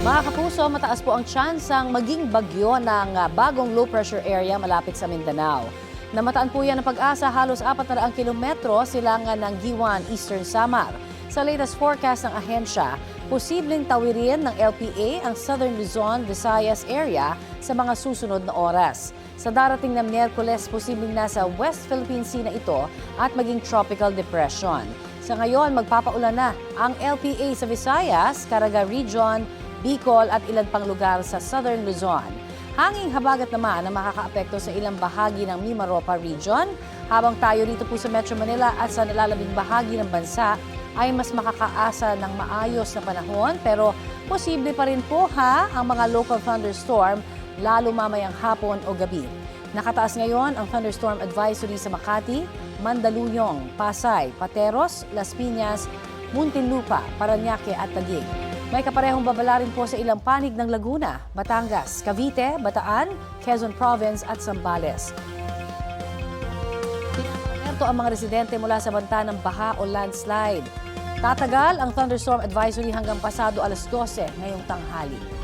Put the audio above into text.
Mga kapuso, mataas po ang tsansang maging bagyo ng bagong low pressure area malapit sa Mindanao. Namataan po yan ng Pag-asa halos 400 kilometro silangan ng Giwan, Eastern Samar. Sa latest forecast ng ahensya, posibleng tawirin ng LPA ang Southern Luzon, Visayas area sa mga susunod na oras. Sa darating na Miyerkules, posibleng nasa West Philippine Sea na ito at maging tropical depression. Sa ngayon, magpapaulan na ang LPA sa Visayas, Caraga Region, Bicol at ilan pang lugar sa Southern Luzon. Hanging habagat naman ang makakaapekto sa ilang bahagi ng Mimaropa Region, habang tayo dito po sa Metro Manila at sa nalalabing bahagi ng bansa ay mas makakaasa ng maayos na panahon, pero posible pa rin po ang mga local thunderstorm lalo mamayang hapon o gabi. Nakataas ngayon ang thunderstorm advisory sa Makati, Mandaluyong, Pasay, Pateros, Las Piñas, Muntinlupa, Parañaque at Taguig. May kaparehong babala rin po sa ilang panig ng Laguna, Batangas, Cavite, Bataan, Quezon Province at Zambales. Pinaalerto ang mga residente mula sa banta ng baha o landslide. Tatagal ang thunderstorm advisory hanggang pasado alas 12 ngayong tanghali.